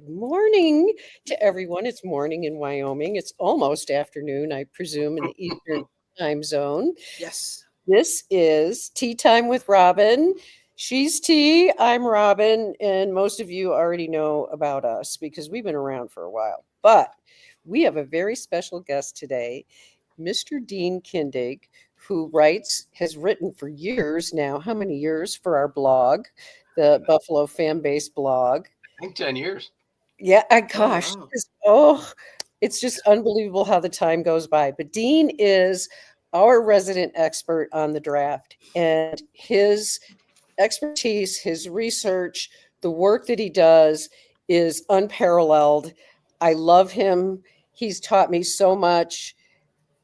Good morning to everyone. It's morning in Wyoming. It's almost afternoon, I presume, in the Eastern time zone. Yes. This is Tea Time with Robyn. She's Tea, I'm Robyn, and most of you already know about us because we've been around for a while. But we have a very special guest today, Mr. Dean Kindig, who has written for years now. How many years for our blog, the Buffalo Fan Base blog? I think 10 years. Yeah, Oh gosh, wow. it's just unbelievable how the time goes by. But Dean is our resident expert on the draft, and his expertise, his research, the work that he does is unparalleled. I love him. He's taught me so much.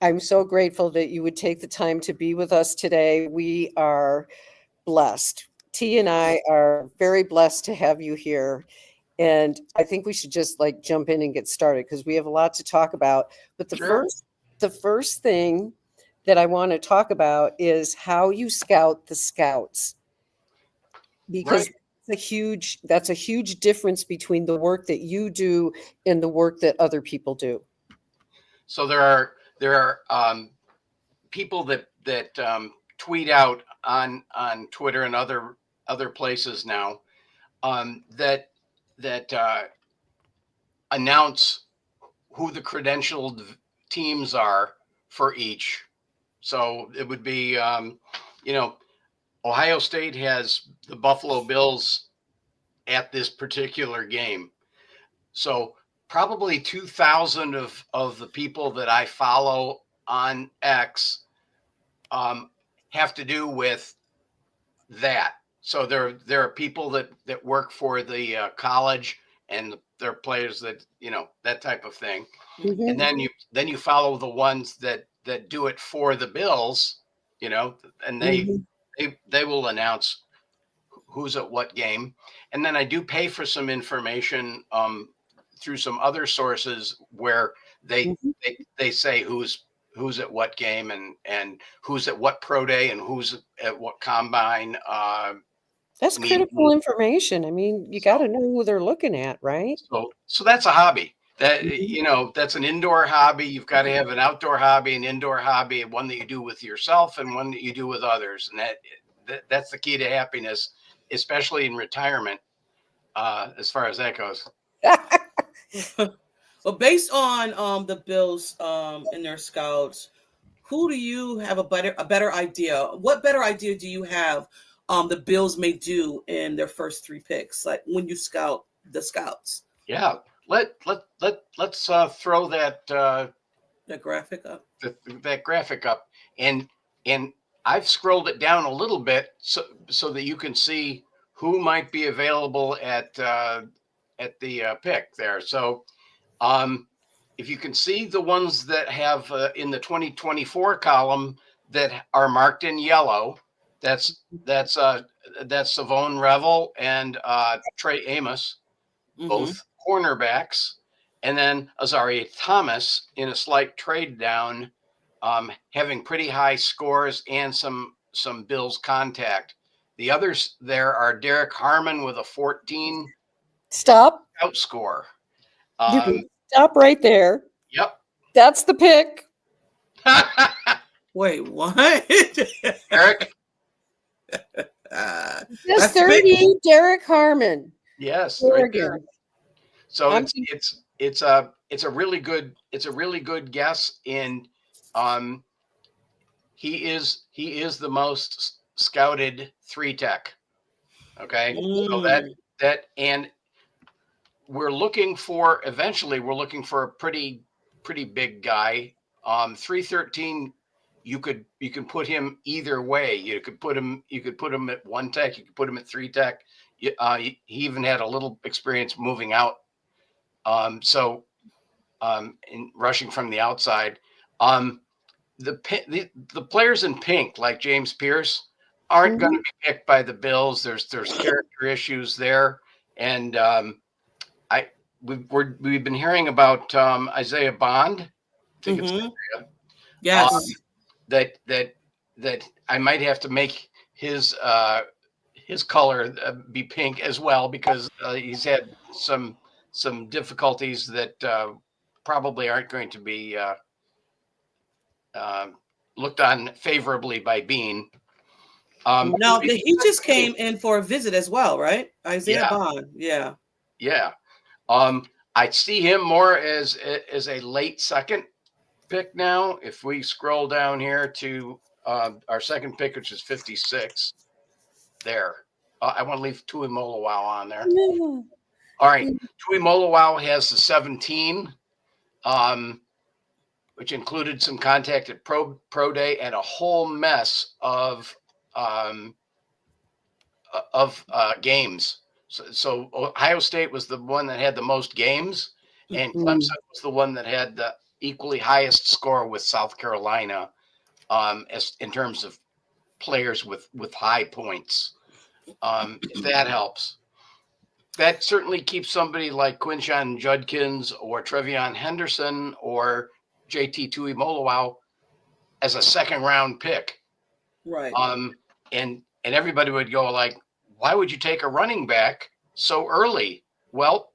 I'm so grateful that you would take the time to be with us today. We are blessed. T and I are very blessed to have you here. And I think we should just like jump in and get started because we have a lot to talk about. But Sure. The first thing that I want to talk about is how you scout the scouts, because Right. that's a huge difference between the work that you do and the work that other people do. So there are people that tweet out on Twitter and other places now that announce who the credentialed teams are for each. So it would be you know Ohio State has the Buffalo Bills at this particular game. So probably 2,000 of the people that I follow on X um, have to do with that. So there are people that work for the college, and there are players that that type of thing. And Mhm. then you follow the ones that do it for the Bills, you know, and Mhm. they will announce who's at what game. And then I do pay for some information through some other sources where they Mhm. they say who's at what game and who's at what pro day and who's at what combine That's meeting. critical information. I mean, you got So to know who they're looking at, right? so that's a hobby. That Mhm. that's an indoor hobby. You've got to have an outdoor hobby, an indoor hobby, one that you do with yourself and one that you do with others. And that's the key to happiness, especially in retirement, as far as that goes. Well, based on the Bills and their scouts, who do you have a better idea? What better idea do you have the Bills may do in their first three picks, like when you scout the scouts? Yeah, let's throw The graphic up. that graphic up, and and I've scrolled it down a little bit so that you can see who might be available at the pick there. So um, if you can see the ones that have in the 2024 column that are marked in yellow, that's that's uh, that's Savone Revel and Trey Amos, Mm-hmm. both cornerbacks, and then Azaria Thomas in a slight trade down, having pretty high scores and some Bills contact. The others there are Derek Harmon with a 14 Stop. outscore. You Um, can stop right there. yep. That's the pick. Wait, what? Eric, uh, Just that's the pick. 30, Derek Harmon, yes, right there. Oregon. So I'm it's a really good guess, and um, he is the most scouted three tech. Okay, so Mm. and we're looking for a pretty big guy. 313, you can put him either way. You could put him at one tech, you could put him at three tech. He even had a little experience moving out. So in rushing from the outside. Um, the players in pink, like James Pierce, aren't going Mhm. to be picked by the Bills. There's character issues there, and I we've been hearing about Isaiah Bond. I think it's Mm-hmm. um, Yes. that I might have to make his color be pink as well because he's had some difficulties that probably aren't going to be looked on favorably by Bean. Now he just came in for a visit as well, right? Isaiah Yeah. Bond. Yeah. Yeah. I see him more as a late second pick now. If we scroll down here to our second pick, which is 56, there. I want to leave Tui Molawau on there. Yeah. All right. Tui Molawau has the 17, which included some contact at Pro Day and a whole mess of games. So Ohio State was the one that had the most games, and Clemson was the one that had the equally highest score with South Carolina, as in terms of players with high points. If that helps, that certainly keeps somebody like Quinshon Judkins or Trevion Henderson or JT Tuimoloau as a second round pick. Right. And everybody would go like, why would you take a running back so early? Well,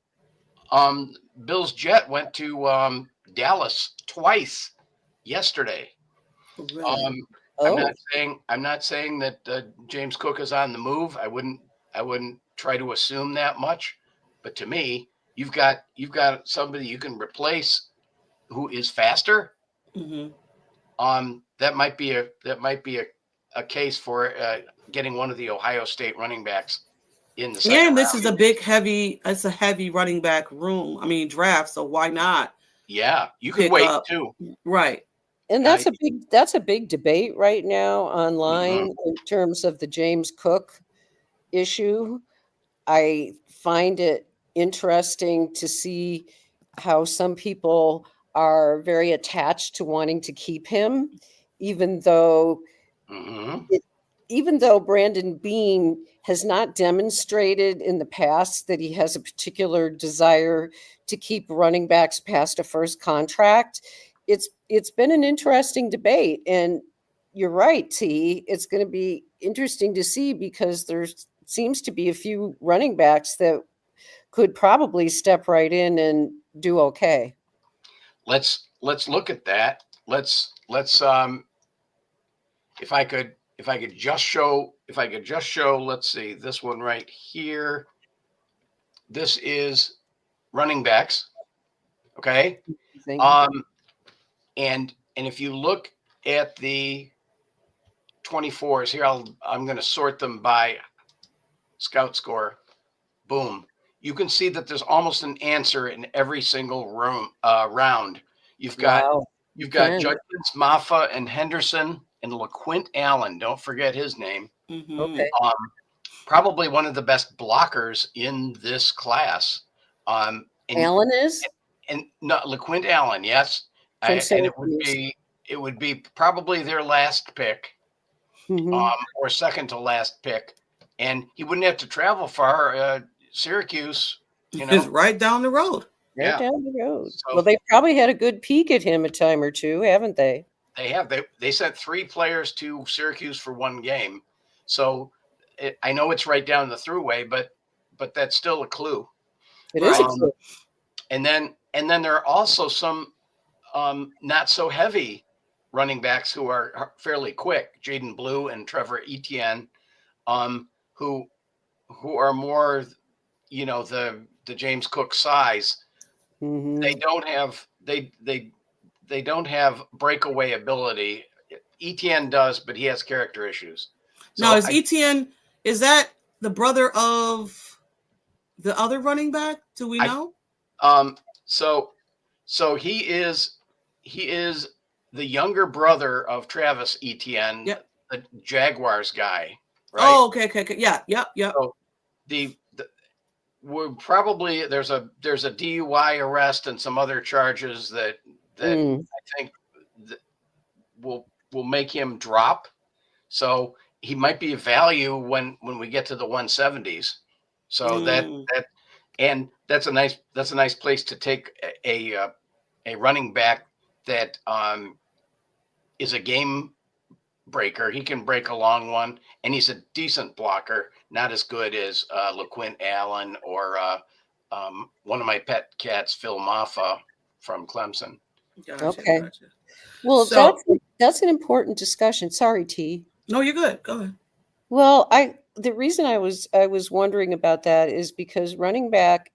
Bill's jet went to Dallas twice yesterday. Really? I'm not saying that James Cook is on the move. I wouldn't try to assume that much, but to me, you've got somebody you can replace who is faster. That might be a case for getting one of the Ohio State running backs in the second and this round. is it's a heavy running back room. I mean, draft. So why not? Yeah, you could wait too. Right. And that's a big debate right now online in terms of the James Cook issue. I find it interesting to see how some people are very attached to wanting to keep him, even though Brandon Bean has not demonstrated in the past that he has a particular desire to keep running backs past a first contract. It's been an interesting debate, and you're right, T. It's going to be interesting to see because there seems to be a few running backs that could probably step right in and do okay. Let's look at that. Let's if I could just show, let's see, this one right here. This is running backs. Okay. And if you look at the 24s here, I'm going to sort them by scout score. Boom. You can see that there's almost an answer in every single round. You've got Judkins, Maffa, and Henderson, and LaQuint Allen. Don't forget his name. Okay. Probably one of the best blockers in this class. Allen is? And not LaQuint Allen, yes. And it would be probably their last pick, or second to last pick. And he wouldn't have to travel far. Syracuse, is right down the road. Right down the road. So, well, they probably had a good peek at him a time or two, haven't they? They have. They sent 3 players to Syracuse for one game. So I know it's right down the thruway, but that's still a clue. It is a clue. And then there are also some not so heavy running backs who are fairly quick. Jaden Blue and Trevor Etienne, who are more, the James Cook size. They don't have breakaway ability. Etienne does, but he has character issues. So now, Etienne, is that the brother of the other running back? Do we know? So he is the younger brother of Travis Etienne, the Jaguars guy, right? Oh, okay. Yeah. So we're probably there's a DUI arrest and some other charges that I think will make him drop. So he might be a value when we get to the 170s. So that's a nice place to take a running back that is a game breaker. He can break a long one, and he's a decent blocker. Not as good as LaQuint Allen or one of my pet cats, Phil Maffa from Clemson. Gotcha, Okay. gotcha. Well, So, that's an important discussion. Sorry, T. no, you're good. Go ahead. Well, the reason I was wondering about that is because running back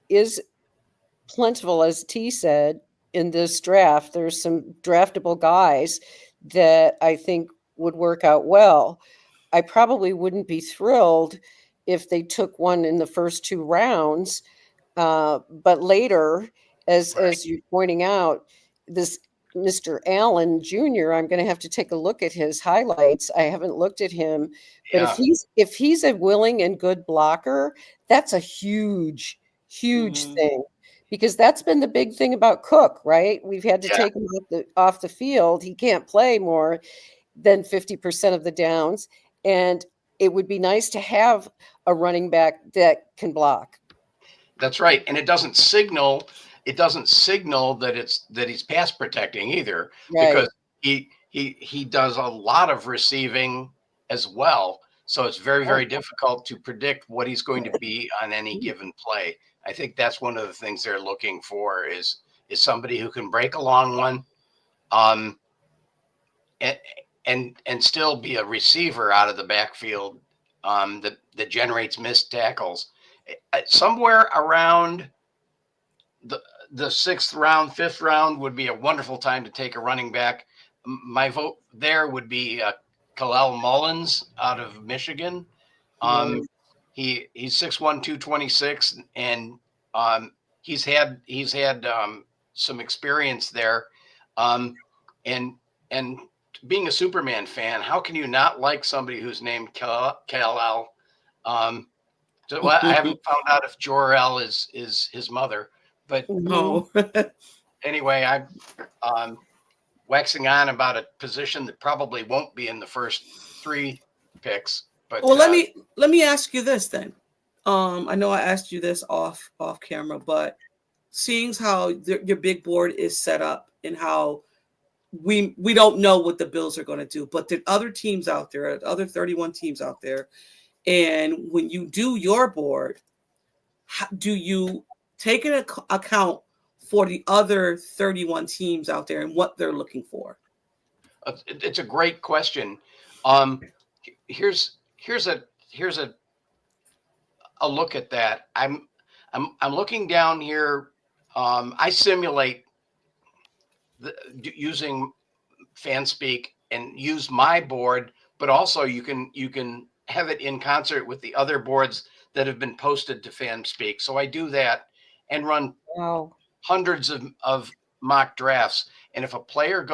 is plentiful, as T said, in this draft. There's some draftable guys that I think would work out well. I probably wouldn't be thrilled if they took one in the first 2 rounds, but later, as you're pointing out, this Mr. Allen Jr., I'm going to have to take a look at his highlights. I haven't looked at him, but Yeah, if he's a willing and good blocker, that's a huge, huge Mhm. thing. Because that's been the big thing about Cook, right? We've had to yeah, take him off the field. He can't play more than 50% of the downs. And it would be nice to have a running back that can block. that's right. And it doesn't signal that he's pass protecting either, Right. because he does a lot of receiving as well. So it's very, very difficult to predict what he's going to be on any given play. I think that's one of the things they're looking for is somebody who can break a long one, um, and still be a receiver out of the backfield, that generates missed tackles. Somewhere around the 6th round, 5th round would be a wonderful time to take a running back. My vote there would be Kalel Mullins out of Michigan. Right. He's 6'1", 226, and he's had some experience there. And being a Superman fan, how can you not like somebody who's named Kalel? Well, I haven't found out if Jor-El is his mother, but Mhm. Oh, anyway, I'm waxing on about a position that probably won't be in the first 3 picks. But well, let me ask you this then. I know I asked you this off camera, but seeing how your big board is set up and how we don't know what the Bills are going to do, but the other teams out there, other 31 teams out there, and when you do your board, do you take an account for the other 31 teams out there and what they're looking for? it's a great question. Um, here's a look at that. I'm looking down here. I simulate using FanSpeak and use my board, but also you can have it in concert with the other boards that have been posted to FanSpeak. So I do that and run Wow. hundreds of mock drafts. And if a player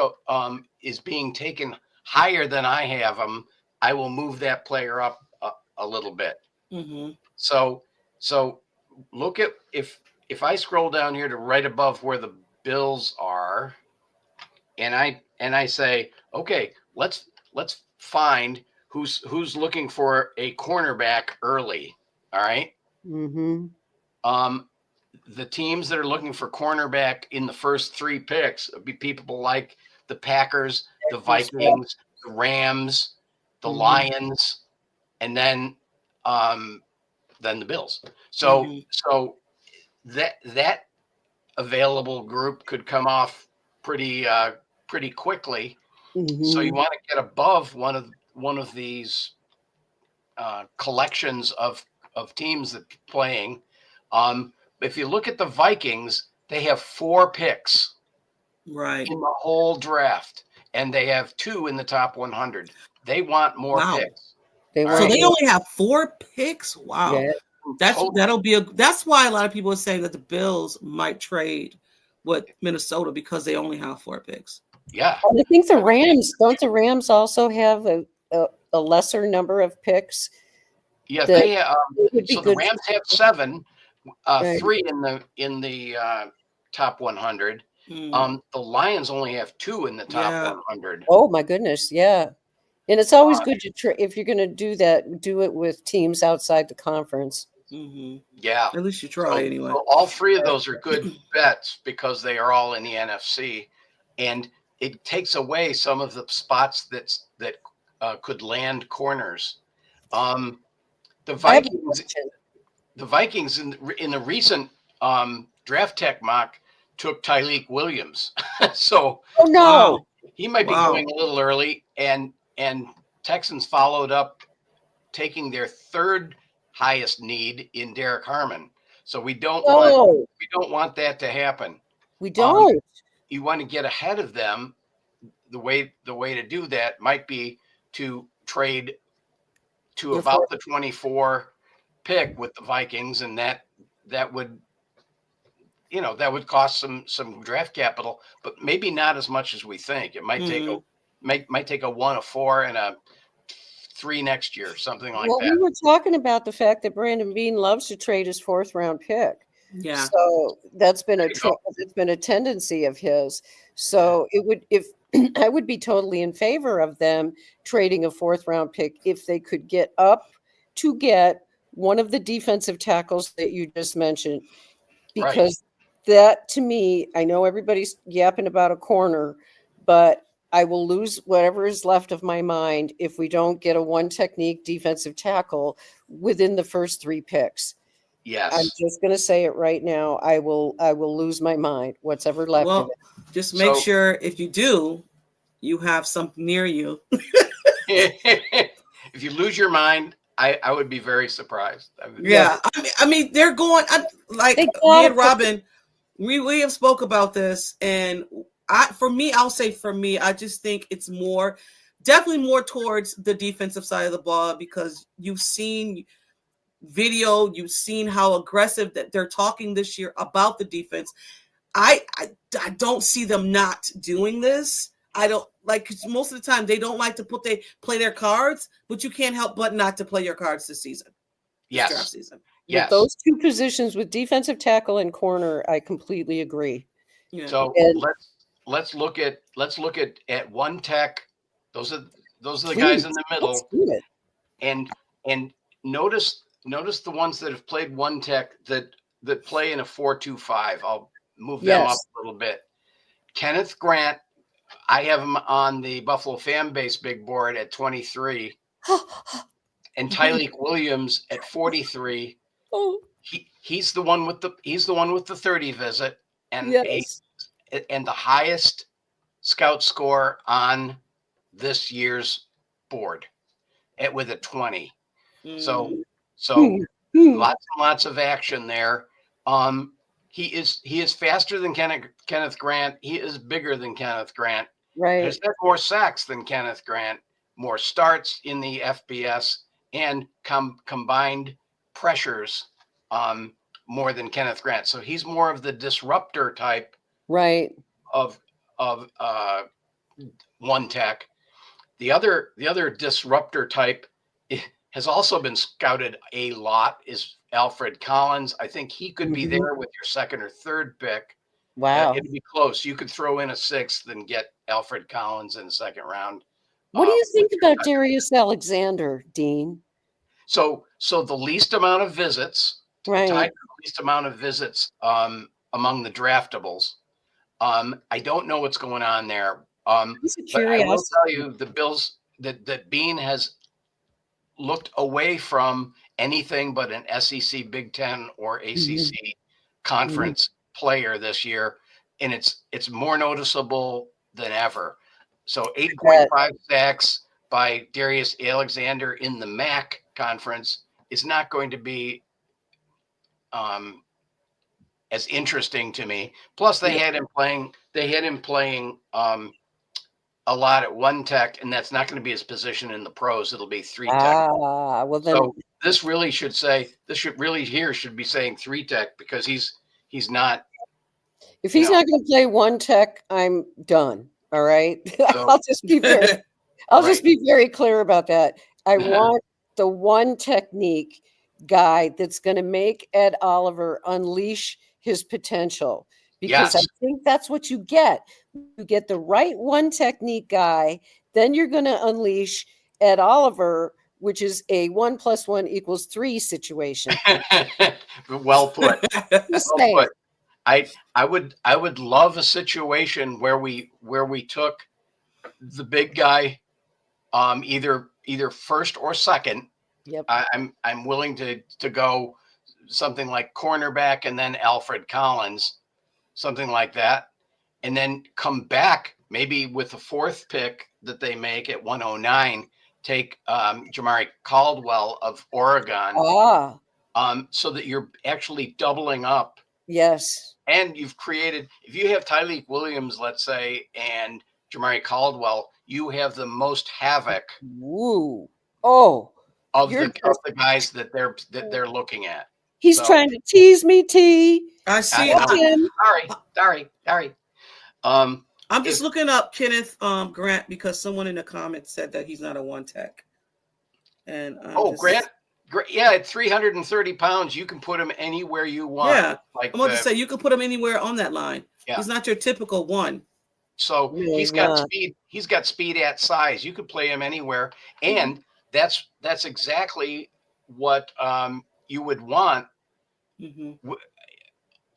is being taken higher than I have them, I will move that player up a little bit. Mm-hmm. So look at if I scroll down here to right above where the Bills are, and I say, okay, let's find who's looking for a cornerback early. All right. Mm-hmm. The teams that are looking for cornerback in the first 3 picks would be people like the Packers, the Vikings, the Rams, the Mhm. Lions, and then the Bills. So that available group could come off pretty quickly. So you Mhm. want to get above one of these collections of teams that are playing. If you look at the Vikings, they have 4 picks Right. in the whole draft, and they have 2 in the top 100. They want more Wow. picks. They All So want they right. only have 4 picks. Wow. Yeah. That's why a lot of people are saying that the Bills might trade with Minnesota because they only have 4 picks. Yeah. And I think don't the Rams also have a lesser number of picks Yeah, that they would be so the good Rams have 7, right. 3 in the top 100. Mm, The Lions only have 2 in the top yeah. 100. Oh my goodness, yeah. And it's always good to if you're going to do that, do it with teams outside the conference. Mm-hmm. Yeah. At least you try anyway. So all 3 of those are good bets because they are all in the NFC, and it takes away some of the spots that could land corners. The I have a Vikings. question. the Vikings in the recent draft tech mock took Tyleek Williams. So Oh no. he might be Wow. going a little early, and Texans followed up taking their third highest need in Derek Harmon. So we don't want that to happen. We don't. You want to get ahead of them. The way to do that might be to trade to about the 24 pick with the Vikings, and that would, that would cost some draft capital, but maybe not as much as we think. It might take might take a 1, a 4, and a 3 next year, something like that. We were talking about the fact that Brandon Beane loves to trade his 4th round pick. Yeah. So that's been it's been a tendency of his. So it would, if I would be totally in favor of them trading a 4th round pick if they could get up to get one of the defensive tackles that you just mentioned, because that, to me, I know everybody's yapping about a corner, but I will lose whatever is left of my mind if we don't get a one technique defensive tackle within the first 3 picks. Yes. I'm just going to say it right now. I will lose my mind. What's ever left of it. Just make sure if you do, you have something near you. If you lose your mind, I would be very surprised. I mean, they're going like me and Robyn. We have spoke about this, and I'll say I just think it's definitely more towards the defensive side of the ball, because you've seen video, you've seen how aggressive that they're talking this year about the defense. I don't see them not doing this. I don't like, because most of the time they don't like to play their cards, but you can't help but not to play your cards this season. Yes. Draft season. Yes. With those 2 positions, with defensive tackle and corner, I completely agree. Yeah. So let's look at one tech. Those are the guys in the middle. And notice the ones that have played one tech that play in a 4-2-5. I'll move them up a little bit. Kenneth Grant, I have him on the Buffalo fan base big board at 23, and Tyleek Williams at 43. He's the one with the 30 visit, and and the highest scout score on this year's board with a 20. So lots and lots of action there. He is faster than Kenneth Grant. He is bigger than Kenneth Grant. Right. He's got more sacks than Kenneth Grant, more starts in the FBS, and combined pressures more than Kenneth Grant. So he's more of the disruptor type, right, of one tech. The other disruptor type has also been scouted a lot is Alfred Collins. I think he could be there with your 2nd or 3rd pick. Wow. It'd be close. You could throw in a 6th and get Alfred Collins in the 2nd round. What do you think about Darius Alexander, Dean? So the least amount of visits, right? Tied for the least amount of visits among the draftables. I don't know what's going on there. But I will tell you, the Bills that Beane has looked away from anything but an SEC, Big Ten, or ACC conference player this year, and it's more noticeable than ever. So 8.5 sacks by Darius Alexander in the MAC conference is not going to be as interesting to me. Plus, they had him playing a lot at one tech, and that's not going to be his position in the pros. It'll be 3 tech. Well then, so this should be saying 3 tech, because he's not. If he's not going to play one tech, I'm done. All right. So, I'll just be very clear about that. I want the one technique guy that's going to make Ed Oliver unleash his potential, because I think that's what you get. You get the right one technique guy, then you're going to unleash Ed Oliver, which is a 1 + 1 = 3 situation. Well put. Well put. I would love a situation where we took the big guy, either 1st or 2nd. Yep. I'm willing to go something like cornerback and then Alfred Collins, something like that, and then come back maybe with the fourth pick that they make at 109, take Jamari Caldwell of Oregon, so that you're actually doubling up. Yes. And you've created, if you have Tyleik Williams, let's say, and Jamari Caldwell, you have the most havoc Woo. Oh, of the guys that they're looking at. He's trying to tease me, T. I see. Sorry. I'm just looking up Kenneth Grant because someone in the comments said that he's not a one tech. And Grant. Yeah, at 330 pounds, you can put him anywhere you want. Yeah, I'm about to say you can put him anywhere on that line. Yeah. He's not your typical one. So he's got speed. He's got speed at size. You could play him anywhere, and that's exactly what you would want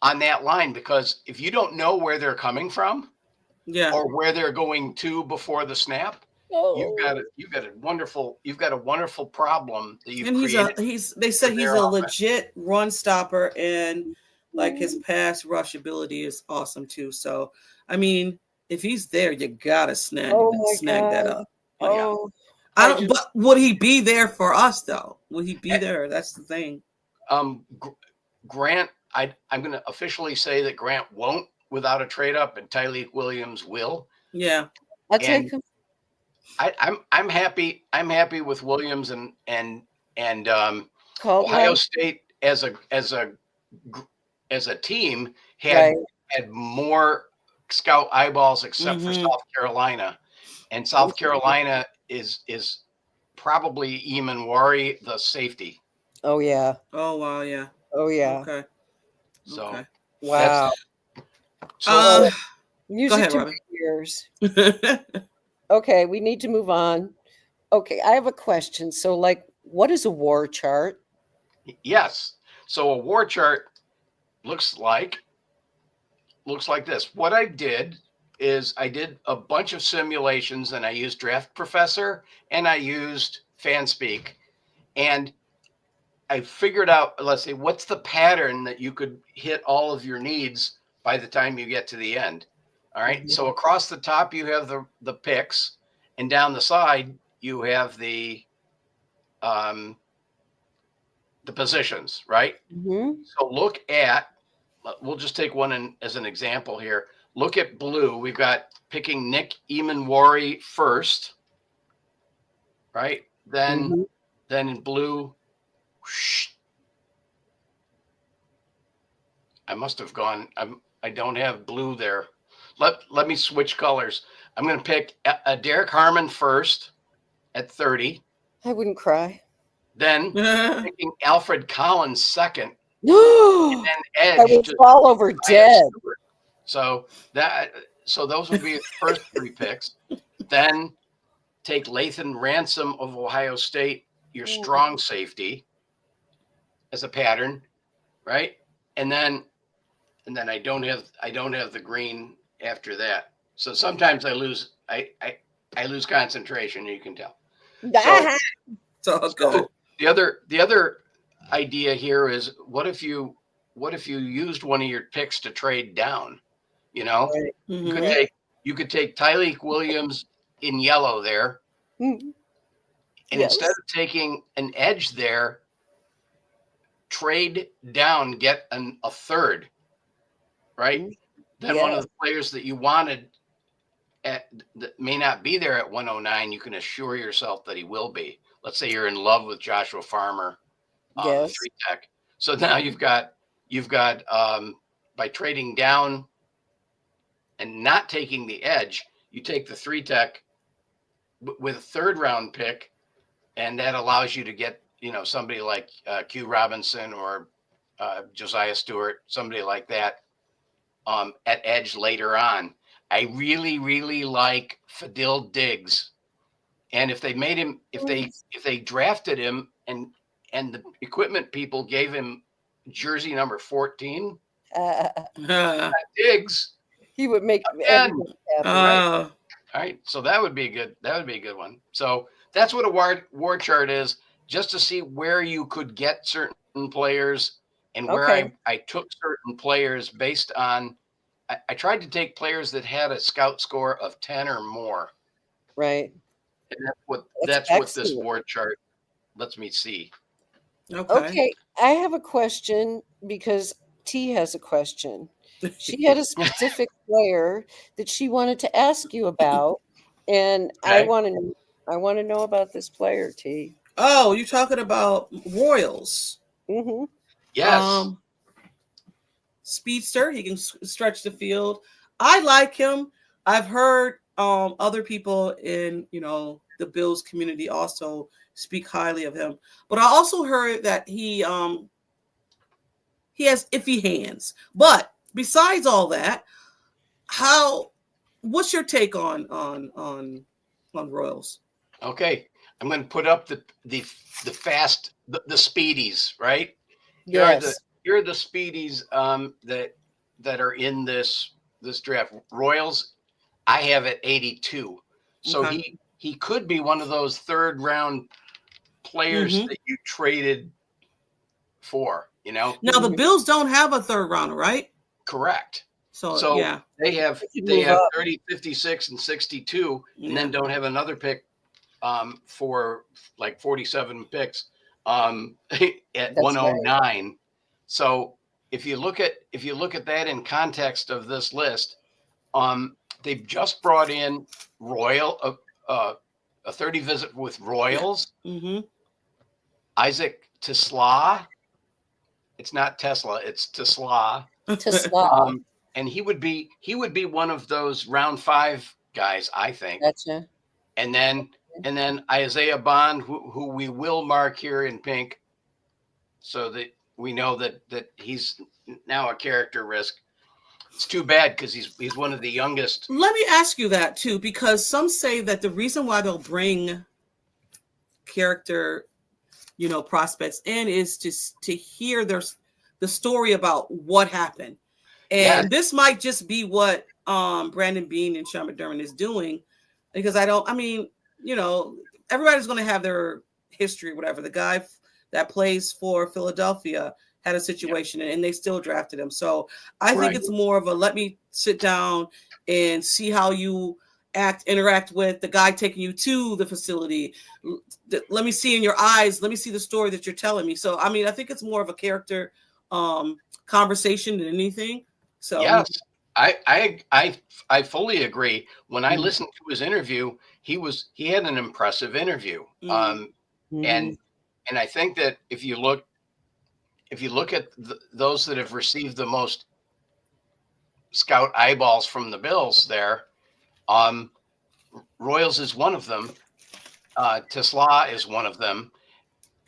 on that line, because if you don't know where they're coming from, or where they're going to before the snap. You've got a wonderful problem that you've created. They said he's a legit run stopper, and like his pass rush ability is awesome too. So I mean, if he's there, you gotta snag that up. Oh, I don't. But would he be there for us though? Would he be there? That's the thing. Grant, I'm going to officially say that Grant won't without a trade up, and Tyleik Williams will. Yeah, I'll take him. I'm happy with Williams and Ohio State as a team had more scout eyeballs except for South Carolina, and South Carolina is probably Eamon the safety. Oh yeah. Oh wow, yeah. Oh yeah. Okay. So wow. Music to my ears. Okay, we need to move on. Okay, I have a question. So, like, what is a war chart? Yes. So a war chart looks like this. What I did is I did a bunch of simulations, and I used Draft Professor and I used Fanspeak, and I figured out, let's say, what's the pattern that you could hit all of your needs by the time you get to the end. All right. So across the top, you have the picks, and down the side, you have the positions, right? So look at, we'll just take one as an example here. Look at blue. We've got picking Nick Eamon first, right? Then in blue, I must have gone. I don't have blue there. Let me switch colors. I'm going to pick Derek Harmon first at 30. I wouldn't cry. Then picking Alfred Collins second. And then Edge. I would fall over dead. So those would be his first three picks. Then take Lathan Ransom of Ohio State, your strong safety, as a pattern, right? And then I don't have the green after that. So sometimes I lose concentration, you can tell. So the other idea here is what if you used one of your picks to trade down? You know, you could take Tyleik Williams in yellow there, and instead of taking an edge there, trade down, get a third, right? Then one of the players that you wanted that may not be there at 109, you can assure yourself that he will be. Let's say you're in love with Joshua Farmer, the 3-tech. So now you've got by trading down and not taking the edge, you take the 3-tech with a third round pick, and that allows you to get, somebody like Q Robinson or Josiah Stewart, somebody like that at edge later on. I really, really like Fadil Diggs, and if they made him, if they drafted him and the equipment people gave him jersey number 14, Diggs, he would make all right. So that would be a good one. So that's what a war chart is, just to see where you could get certain players and where Okay. I took certain players based on, I tried to take players that had a scout score of 10 or more. Right. And That's that's what this excellent. board chart lets me see. Okay. Okay, I have a question because T has a question. She had a specific player that she wanted to ask you about, and Okay. I want to know about this player, T. Oh, you're talking about Royals. Mm-hmm. Yes. Speedster. He can stretch the field. I like him. I've heard other people in the Bills community also speak highly of him. But I also heard that he has iffy hands. But besides all that, what's your take on Royals? Okay. I'm going to put up the fast, the speedies, right? Yes. Here are the speedies that are in this draft. Royals, I have at 82. So Okay. he could be one of those third round players that you traded for, Now the Bills don't have a third rounder, right? Correct. So yeah, they have move up. 30, 56, and 62, and then don't have another pick for like 47 picks at That's 109. right. So if you look at that in context of this list, they've just brought in a 30 visit with Royals. Mm-hmm. Isaac Tesla. It's not Tesla, it's Tesla. Tesla. And he would be one of those round 5 guys, I think. Gotcha. And then Isaiah Bond, who we will mark here in pink, so that we know that he's now a character risk. It's too bad because he's one of the youngest. Let me ask you that too, because some say that the reason why they'll bring character, prospects in is to hear the story about what happened, and this might just be what Brandon Beane and Sean McDermott is doing, because everybody's going to have their history, whatever. The guy that plays for Philadelphia had a situation and they still drafted him. So I think it's more of a, let me sit down and see how you interact with the guy taking you to the facility. Let me see in your eyes. Let me see the story that you're telling me. So, I think it's more of a character conversation than anything. So yes, I fully agree. When I listened to his interview, he had an impressive interview. And I think that if you look at those that have received the most scout eyeballs from the Bills there, Royals is one of them. Tesla is one of them.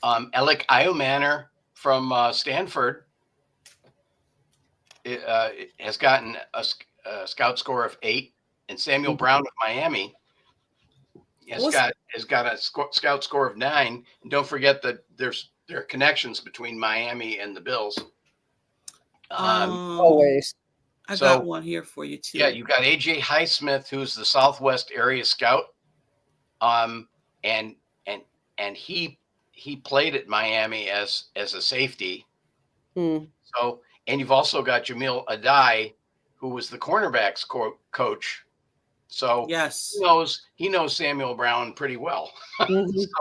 Alec Iomanner from Stanford has gotten a scout score of 8, and Samuel Brown of Miami has got a scout score of 9. And don't forget that there are connections between Miami and the Bills. Always. I got one here for you too. Yeah, you got AJ Highsmith, who's the Southwest area scout, and he played at Miami as a safety. So, and you've also got Jamil Adai, who was the cornerbacks coach. So yes, he knows Samuel Brown pretty well,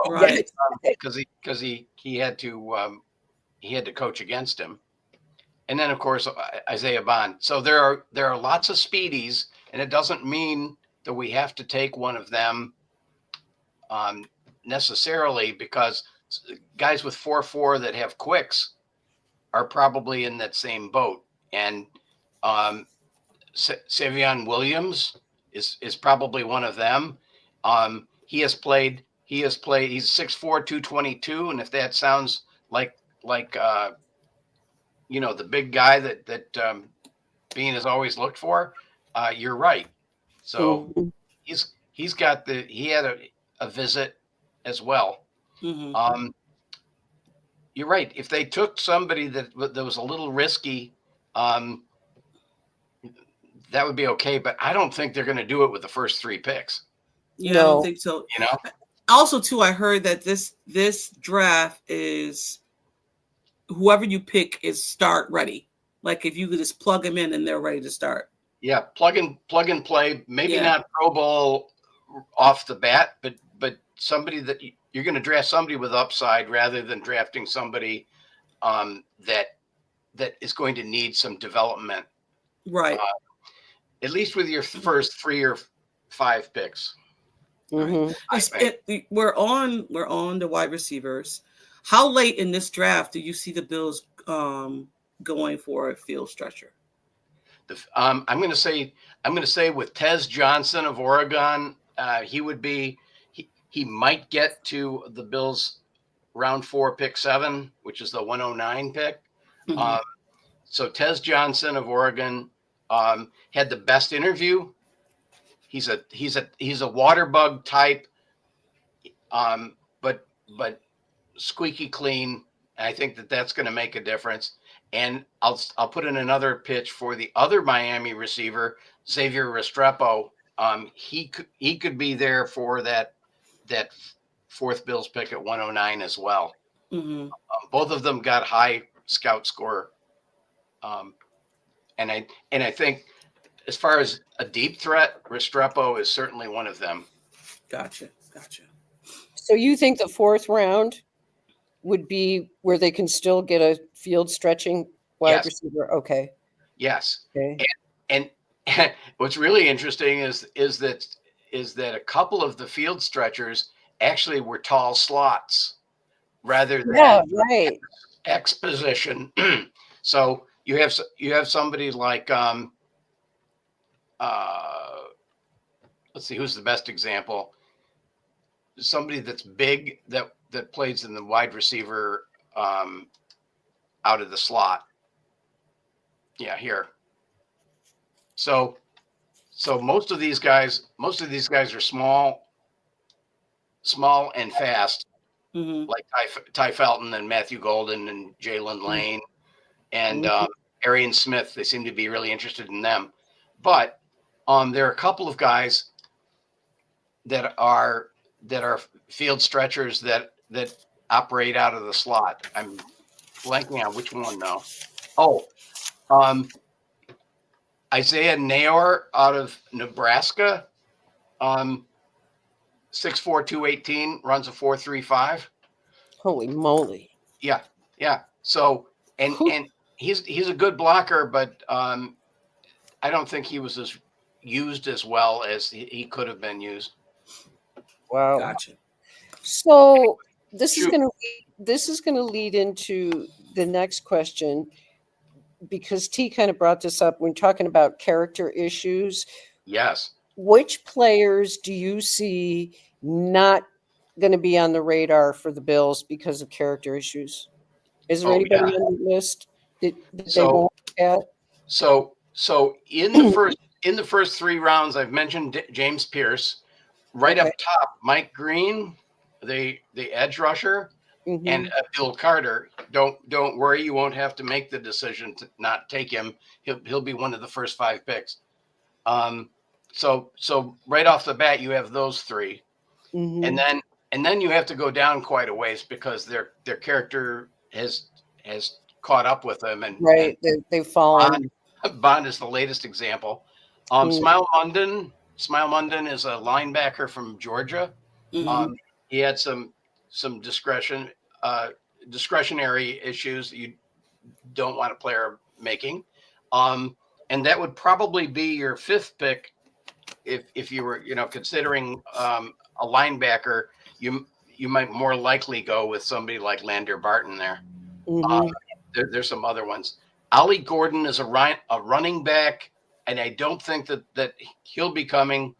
right? Because he had to coach against him. And then, of course, Isaiah Bond. So there are lots of speedies, and it doesn't mean that we have to take one of them necessarily, because guys with 4.4 that have quicks are probably in that same boat. And Savion Williams is probably one of them. He's 6'4", 222, and if that sounds like the big guy that Bean has always looked for, you're right. So he had a visit as well. You're right. If they took somebody that was a little risky, that would be okay. But I don't think they're going to do it with the first 3 picks. Yeah, no. I don't think so. Also, too, I heard that this draft is whoever you pick is start ready. Like if you could just plug them in and they're ready to start. Yeah, plug and play. Maybe Yeah. not Pro Bowl off the bat, but somebody that you're going to draft somebody with upside rather than drafting somebody that is going to need some development. Right. At least with your first 3 or 5 picks. Mhm. We're on the wide receivers. How late in this draft do you see the Bills going for a field stretcher? I'm going to say with Tez Johnson of Oregon, he might get to the Bills round 4 pick 7, which is the 109 pick. Mhm. So Tez Johnson of Oregon had the best interview. He's a water bug type, but squeaky clean. And I think that's going to make a difference. And I'll put in another pitch for the other Miami receiver, Xavier Restrepo. He could be there for that 4th Bills pick at 109 as well. Mhm. Both of them got high scout score. And I think as far as a deep threat, Restrepo is certainly one of them. Gotcha. So you think the 4th round would be where they can still get a field stretching wide Yes. receiver? Okay. Yes. Okay. And what's really interesting is that a couple of the field stretchers actually were tall slots rather than right. X position. So you have somebody like let's see, who's the best example? Somebody that's big that plays in the wide receiver out of the slot. Yeah, here. So most of these guys are small and fast, Mhm. like Ty Felton and Matthew Golden and Jalen Lane and Arian Smith. They seem to be really interested in them. But there are a couple of guys that are field stretchers that operate out of the slot. I'm blanking on which one now. Oh, Isaiah Nayor out of Nebraska, 6'4", 218, runs a 4.35. Holy moly. Yeah. So and he's a good blocker, but I don't think he was as used as well as he could have been used. Wow. Gotcha. So this is going to lead into the next question, because T kind of brought this up when talking about character issues. Yes. Which players do you see not going to be on the radar for the Bills because of character issues? Is there anybody on the list that they won't look at? So in the first 3 rounds, I've mentioned James Pierce. Right up top, Mike Green, the edge rusher, and Bill Carter. Don't worry, you won't have to make the decision to not take him. He'll be one of the first 5 picks. So right off the bat, you have those 3, and then you have to go down quite a ways because their character has caught up with them, and they've fallen. Bond is the latest example. Smile Munden is a linebacker from Georgia. He had some discretionary issues that you don't want a player making. And that would probably be your 5th pick if you were, considering a linebacker. You might more likely go with somebody like Lander Barton there. There's some other ones. Ollie Gordon is a running back, and I don't think that he'll be coming.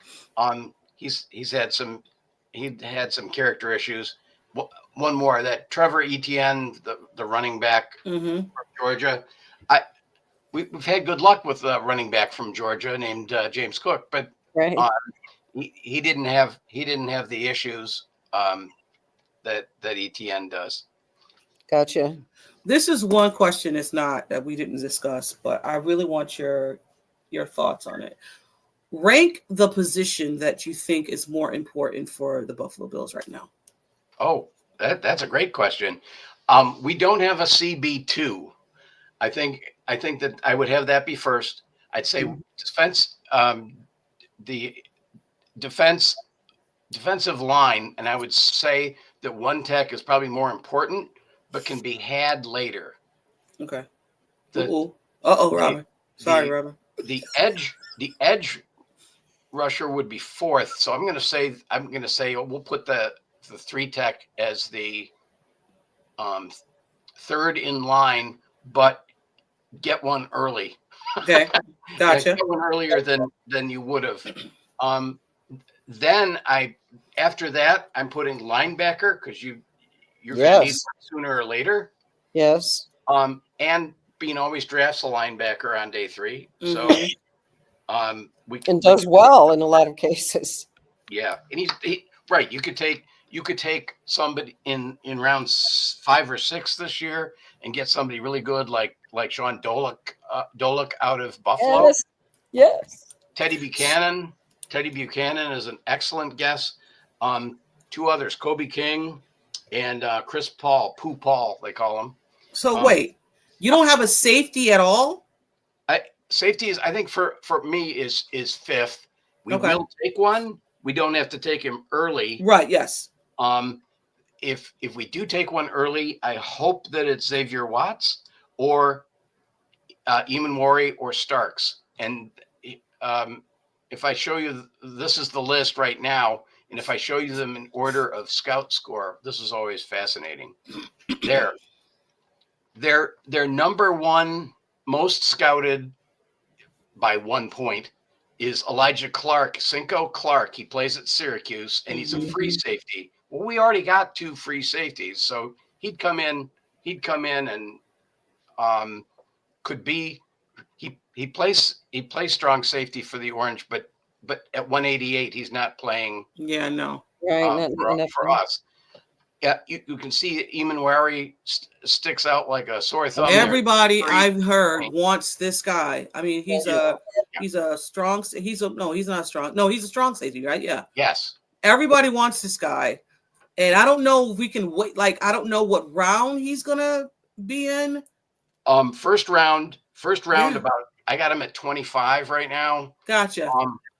He's had some character issues. One more, that Trevor Etienne, the running back from Georgia. We've had good luck with a running back from Georgia named James Cook, but he didn't have the issues that Etienne does. Gotcha. This is one question that we didn't discuss, but I really want your thoughts on it. Rank the position that you think is more important for the Buffalo Bills right now. Oh, that's a great question. We don't have a CB2. I think that I would have that be first. I'd say defense, the defensive line, and I would say that one tech is probably more important, but can be had later. Okay. The, Robyn. Sorry, the, Robyn. The edge rusher would be fourth. So I'm going to say we'll put the 3 tech as the third in line, but get one early. Okay, gotcha. Get one earlier than you would have. Then after that I'm putting linebacker because you're going to need one sooner or later. Yes. And Bean always drafts a linebacker on day 3, so does well in a lot of cases. Yeah, and he right. You could take somebody in rounds 5 or 6 this year and get somebody really good like Sean Dolick out of Buffalo. Yes. Teddy Buchanan is an excellent guess. 2 others, Kobe King and Chris Paul, Pooh Paul, they call him. So wait, you don't have a safety at all? Safety is, I think, for me is 5th. We will take one. We don't have to take him early. Right. Yes. If we do take one early, I hope that it's Xavier Watts or Eamon Worry or Starks. And if I show you, this is the list right now. And if I show you them in order of scout score, this is always fascinating. Their number one most scouted by 1 point is Elijah Clark, Cinco Clark. He plays at Syracuse and he's a free safety. Well, we already got 2 free safeties, so he'd come in and could be he plays strong safety for the Orange, but at 188 he's not playing. Yeah, no. Right, for us. Yeah, you can see Eamon Wary sticks out like a sore thumb. Everybody I've heard wants this guy. I mean, he's a strong. He's not strong. No, he's a strong safety, right? Yeah. Yes. Everybody wants this guy, and I don't know if we can wait. Like, I don't know what round he's gonna be in. First round. About. I got him at 25 right now. Gotcha.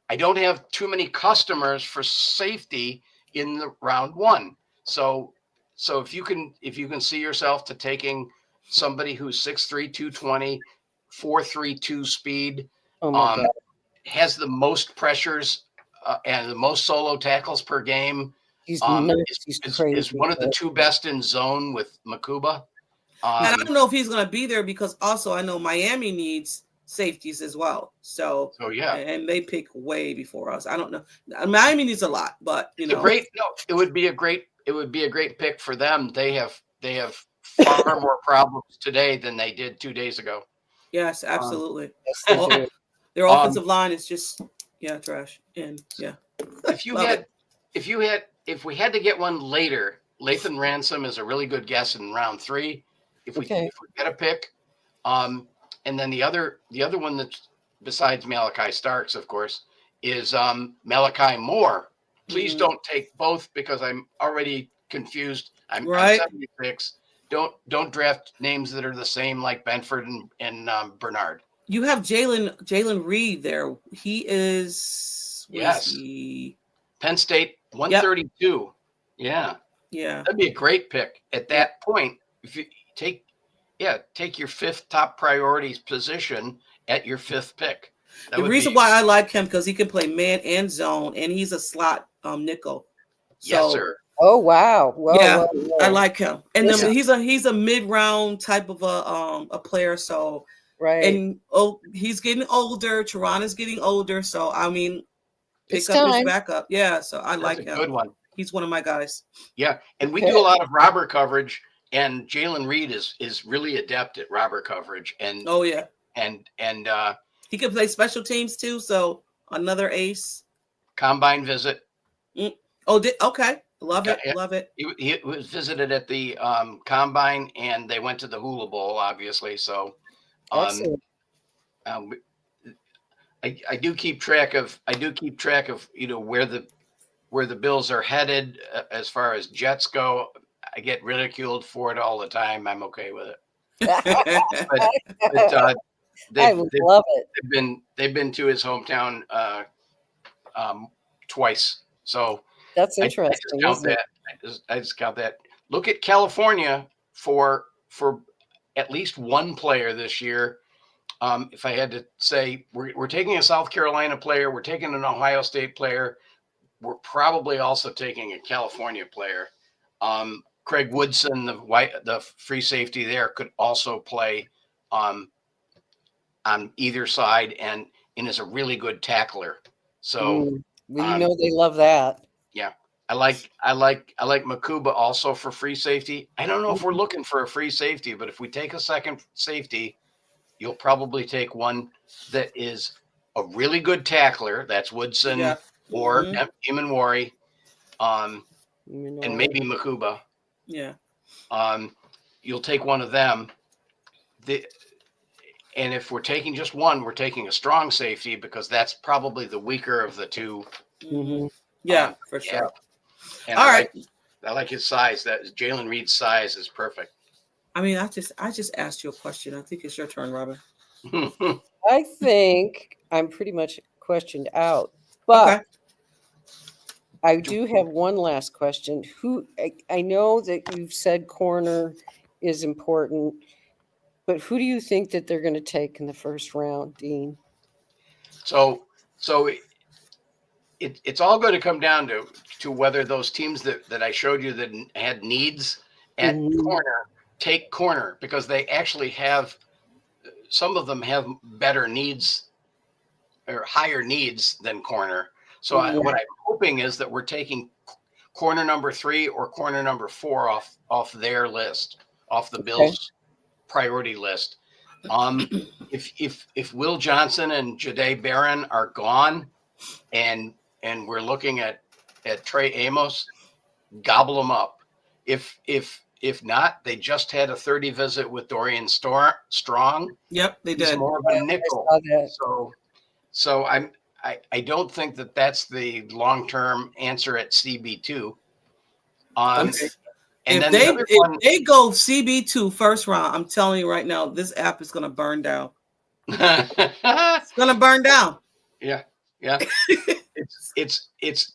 I don't have too many customers for safety in the round 1. So if you can see yourself to taking somebody who's 6'3", 220, 4.32 speed, has the most pressures and the most solo tackles per game, is one of the 2 best in zone with Makuba. And I don't know if he's going to be there because also I know Miami needs safeties as well. So yeah, and they pick way before us. I don't know. Miami needs a lot, but it would be a great pick for them. They have far more problems today than they did 2 days ago. Yes, absolutely. Their offensive line is just trash. And if we had to get one later, Lathan Ransom is a really good guess in round 3. If we get a pick, and then the other one that's besides Malachi Starks, of course, is Malachi Moore. Please don't take both because I'm already confused. I'm 76. Don't draft names that are the same like Benford and Bernard. You have Jalen Reed there. He is Penn State 132. Yep. Yeah. That'd be a great pick at that point. If you take your 5th top priority position at your 5th pick. The reason why I like him because he can play man and zone, and he's a slot nickel. Yes, sir. Oh wow! Whoa. I like him, and then he's a mid-round type of a player. So and he's getting older. Teron is getting older, so I mean, pick up his backup. Yeah, so I like him. Good one. He's one of my guys. Yeah, and we do a lot of robber coverage, and Jalen Reed is really adept at robber coverage. And and he can play special teams too. So another ace. Combine visit. Okay. Love it. Love it. He was visited at the combine, and they went to the Hula Bowl, obviously. So, I do keep track of where the Bills are headed as far as Jets go. I get ridiculed for it all the time. I'm okay with it. Mm-hmm. But I they've love it. they've been to his hometown twice. So That's I just interesting, count isn't it? that. I just count that. Look at California for at least one player this year. If I had to say, we're taking a South Carolina player, we're taking an Ohio State player, we're probably also taking a California player. Craig Woodson, the free safety there, could also play on either side and is a really good tackler. So Well, you know they love that. yeah, I like Makuba also for free safety. I don't know if we're looking for a free safety, but if we take a second safety, you'll probably take one that is a really good tackler. That's Woodson Yeah. or Mhm. Imanwari, and Minori. maybe Makuba. Yeah. You'll take one of them. And if we're taking just one, we're taking a strong safety because that's probably the weaker of the two. Mm-hmm. Yeah, for sure. And All right. I like his size. That Jalen Reed's size is perfect. I mean, I just asked you a question. I think it's your turn, Robyn. I think I'm pretty much questioned out, but Okay. I do have one last question. I know that you've said corner is important, but who do you think that they're going to take in the first round, Dean? So it's all going to come down to whether those teams that I showed you that had needs at corner take corner, because they actually have, some of them have better needs or higher needs than corner. So what I'm hoping is that we're taking corner number 3 or corner number 4 off their list, off the Bills' priority list. If Will Johnson and Jahdae Barron are gone, and we're looking at Trey Amos, gobble them up. If not, they just had a 30 visit with Dorian Strong. Yep, they He's did. more of a nickel. So I don't think that that's the long-term answer at CB2. Okay. And if then they go CB2 first round, I'm telling you right now, this app is going to burn down. It's going to burn down. Yeah. It's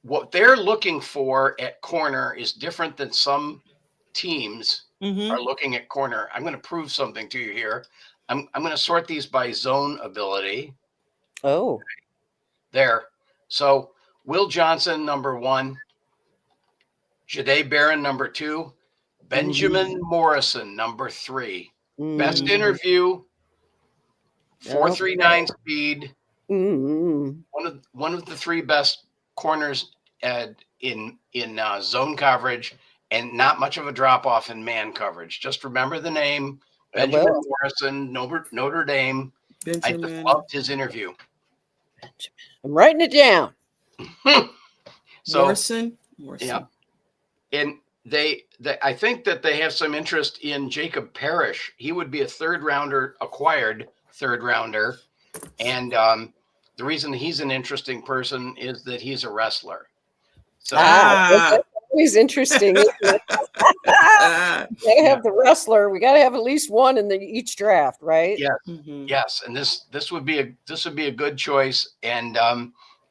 what they're looking for at corner is different than some teams are looking at corner. I'm going to prove something to you here. I'm going to sort these by zone ability. Oh, there. So Will Johnson, number 1, Jahdae Barron, number 2, Benjamin Morrison, number 3. Best interview, 4.39 speed. One of the 3 best corners in zone coverage, and not much of a drop off in man coverage. Just remember the name, Benjamin Morrison, Notre Dame. Benjamin. I just loved his interview. I'm writing it down. Morrison. Yeah, and I think that they have some interest in Jacob Parrish. He would be a acquired third rounder, and the reason he's an interesting person is that he's a wrestler. So that's always interesting. We gotta have the wrestler. We gotta have at least one in each draft, right? Yeah. Yes, and this would be a good choice. And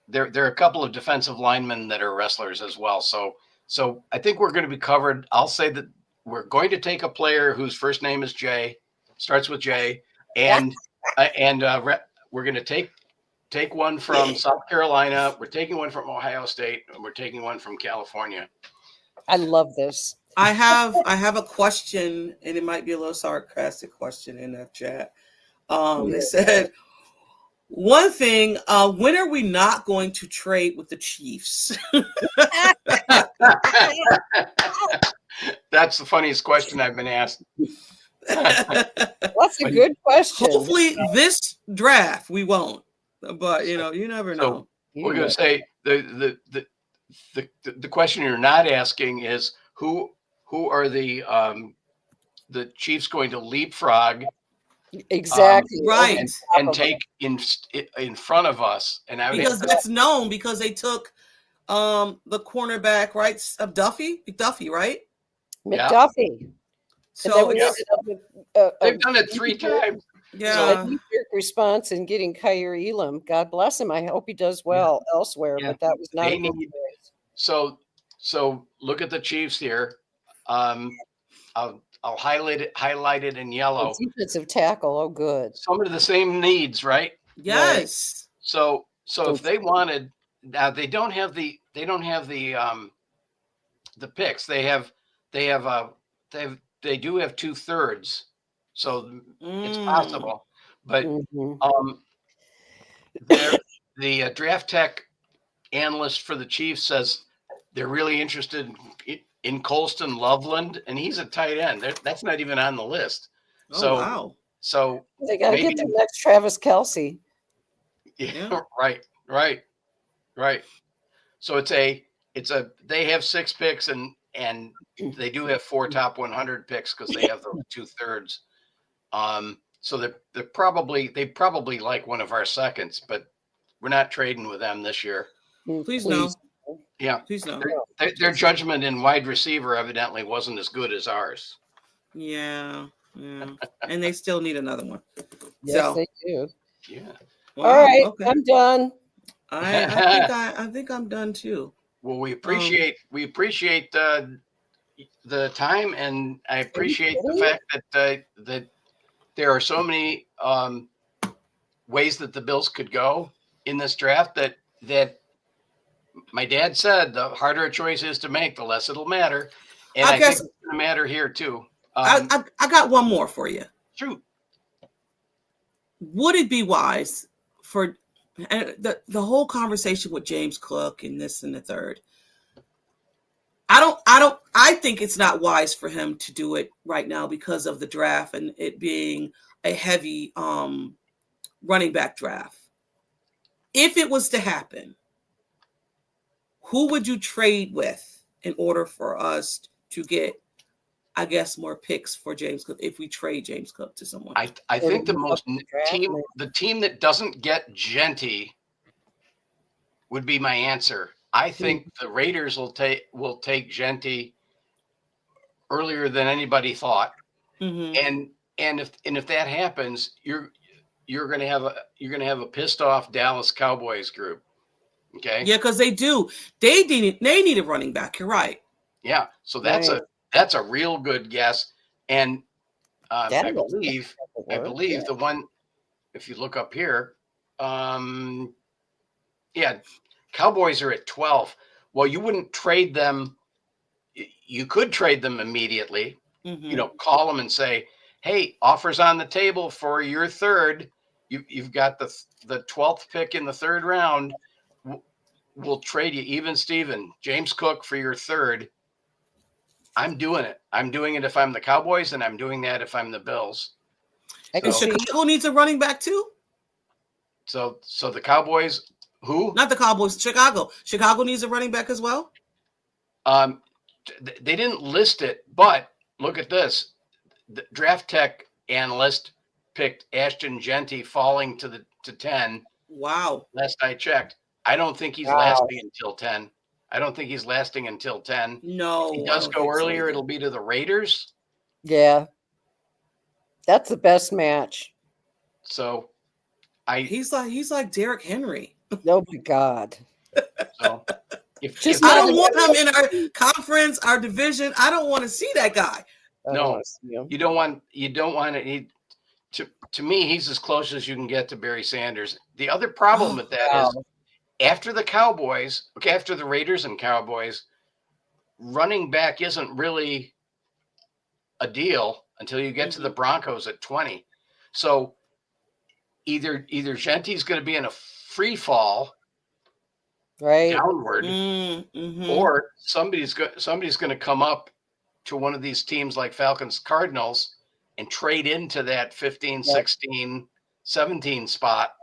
there are a couple of defensive linemen that are wrestlers as well. So I think we're going to be covered. I'll say that we're going to take a player whose first name is Jay, starts with J, and we're going to take one from South Carolina. We're taking one from Ohio State, and we're taking one from California. I love this. I have a question, and it might be a little sarcastic question in the chat. They said, one thing, when are we not going to trade with the Chiefs? That's the funniest question I've been asked. That's a good question. Hopefully this draft we won't, but you never know. So we're going to say the question you're not asking is who are the Chiefs going to leapfrog exactly right and take in front of us, and because that's known because they took the cornerback, right, of Duffy, right? Yeah. McDuffie. And then So we it's, ended up with They've done it 3 times. yeah. a knee-jerk response in getting Kyrie Elam. God bless him. I hope he does well elsewhere, Yeah. but that was not They a good need- choice. So look at the Chiefs here. I'll highlight it in yellow. Defensive tackle. Oh, good. Some of the same needs, right? Yes. So if they wanted, now they don't have the picks. They do have 2/3, so it's possible. But Mhm. the draft tech analyst for the Chiefs says they're really interested in Colston Loveland, and he's a tight end. That's not even on the list. Oh, wow. So They got to get the next Travis Kelce. Yeah. Right. So they have 6 picks and they do have 4 top 100 picks because they have those 2/3. So they probably like one of our seconds, but we're not trading with them this year. Please no. Yeah. Please no. Their judgment in wide receiver evidently wasn't as good as ours. Yeah. And they still need another one. Yes, they do. Yeah. Wow, All right, okay. I'm done. I think I'm done too. Well, we appreciate the time, and I appreciate the fact that there are so many ways that the Bills could go in this draft that my dad said the harder a choice is to make, the less it'll matter. And I think it's going to matter here too. I got one more for you. Shoot. Would it be wise for the whole conversation with James Cook and this and the third? I think it's not wise for him to do it right now because of the draft and it being a heavy running back draft. If it was to happen, who would you trade with in order for us to get, I guess, more picks for James Cook if we trade James Cook to someone? I think the team that doesn't get Genty would be my answer. I think the Raiders will take Genty earlier than anybody thought. And if that happens, you're going to have a pissed off Dallas Cowboys group. Okay. Yeah, because they do. They need a running back. You're right. Yeah. So that's a real good guess. And I believe the one, if you look up here, Cowboys are at 12. Well, you wouldn't trade them. You could trade them immediately. Call them and say, "Hey, offers on the table for your third. You've got the 12th pick in the 3rd round. We'll trade you even Steven, James Cook for your third." I'm doing it. I'm doing it if I'm the Cowboys, and I'm doing that if I'm the Bills. And Chicago needs a running back too. So the Cowboys, who? Not the Cowboys. Chicago needs a running back as well. They didn't list it, but look at this. The draft tech analyst picked Ashton Genty falling to 10. Wow. Last I checked. I don't think he's lasting until 10. I don't think he's lasting until 10. No. If he does go earlier, it'll be to the Raiders. Yeah. That's the best match. So he's like Derrick Henry. Oh my God. So if I don't want him in our conference, our division. I don't want to see that guy. No, you don't want it. To me, he's as close as you can get to Barry Sanders. The other problem with that is after the Raiders and Cowboys, running back isn't really a deal until you get to the Broncos at 20. So either Genty's going to be in a free fall, right, downward, or somebody's going to come up to one of these teams like Falcons, Cardinals, and trade into that 15, 16, 17 spot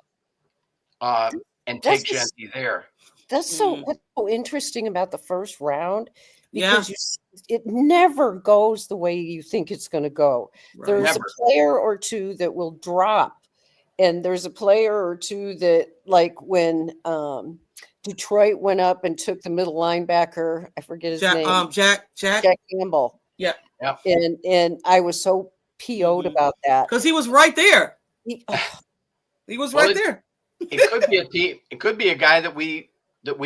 and take Genty there. That's what's so interesting about the first round, because it never goes the way you think it's going to go. Right. There's a player or two that will drop, and there's a player or two that, like when Detroit went up and took the middle linebacker, I forget his name. Jack Campbell. Yeah. And I was so PO'd about that. Because he was right there. He was Well, right there. It could be a team. It could be a guy that we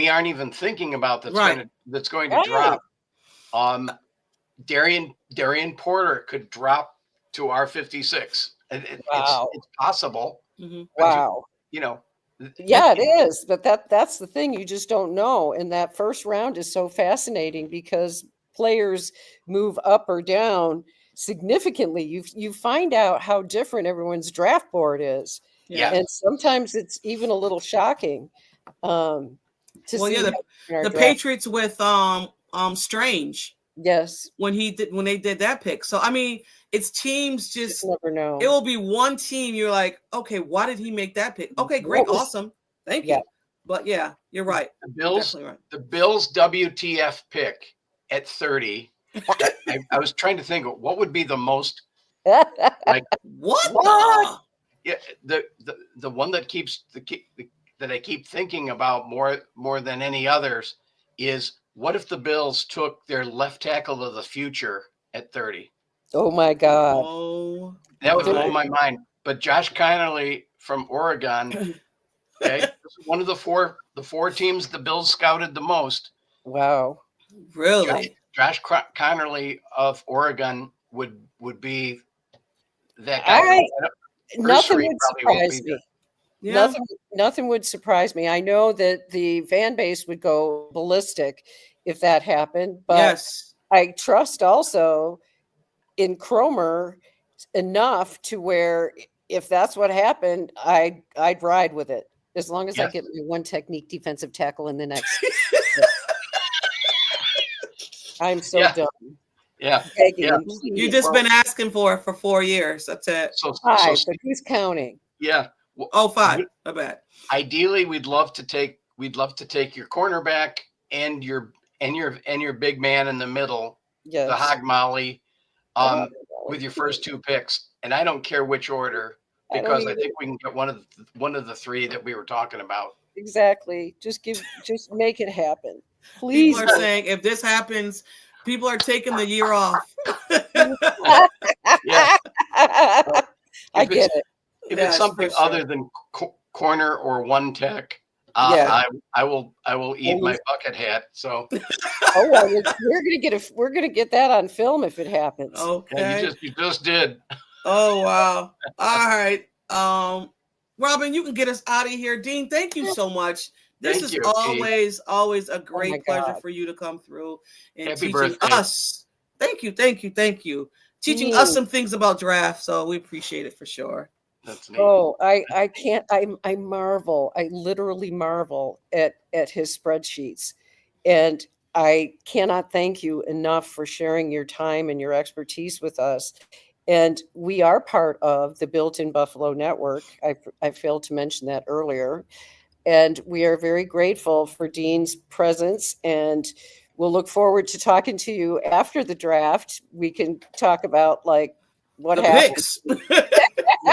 aren't even thinking about that's Right. going to drop. Darian Porter could drop to R56. Wow. It's possible. Wow. You know. Yeah, it is. But that's the thing. You just don't know. And that first round is so fascinating because players move up or down significantly. You find out how different everyone's draft board is. Yeah. And sometimes it's even a little shocking. To see the Patriots with Strange. Yes. When they did that pick. So I mean, it's teams just never know. It will be one team. You're like, okay, why did he make that pick? Okay, great, awesome, thank you. But yeah, you're right. The Bills, right. The Bills WTF pick at 30. I was trying to think of what would be the most like what? Yeah, the one that keeps that I keep thinking about more than any others is, what if the Bills took their left tackle of the future at 30? Oh my God. Oh, that would blow my mind. But Josh Connerly from Oregon, okay, one of the four teams the Bills scouted the most. Wow. Really? Josh Connerly of Oregon would be that guy. Nothing would surprise me. Yeah. Nothing would surprise me. I know that the fan base would go ballistic if that happened, but yes, I trust also in Cromer enough to where if that's what happened, I'd ride with it as long as I get my one technique defensive tackle in the next. I'm so done. Yeah. You just been asking for 4 years. That's it. So but who's counting? Yeah. Oh, 5. My bad. Ideally, we'd love to take your cornerback and your big man in the middle, yes, the hog molly, with your first 2 picks. And I don't care which order, because I think we can get one of the 3 that we were talking about. Exactly. Just make it happen. Please. People are saying if this happens, people are taking the year off. Yeah. I get it. If it's something other than corner or one tech, I will eat my bucket hat. So we're gonna get that on film if it happens. Okay. Yeah, you just did. Oh wow. All right. Robyn, you can get us out of here. Dean, thank you so much. This is always a great pleasure for you to come through and teaching us. Thank you. Teaching us some things about draft. So we appreciate it for sure. That's neat. Oh, I can't. I marvel. I literally marvel at his spreadsheets, and I cannot thank you enough for sharing your time and your expertise with us. And we are part of the Built-in Buffalo Network. I failed to mention that earlier. And we are very grateful for Dean's presence, and we'll look forward to talking to you after the draft. We can talk about like what happened.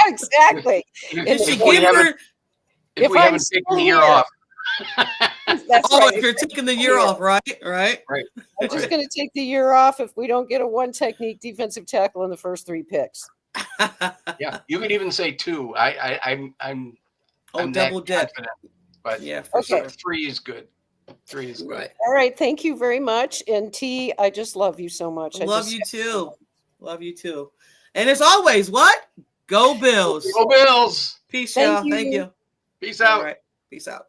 Exactly. If we haven't taken the year off. That's right. If you're taking the year off, right? We're just going to take the year off if we don't get a one technique defensive tackle in the first 3 picks. Yeah, you could even say 2. I'm double dip. But yeah, for sure. 3 is good. 3 is good. Right. All right. Thank you very much. And T, I just love you so much. Love you too. And as always, what? Go Bills. Go Bills. Peace, y'all. Thank you. Peace out. All right. Peace out.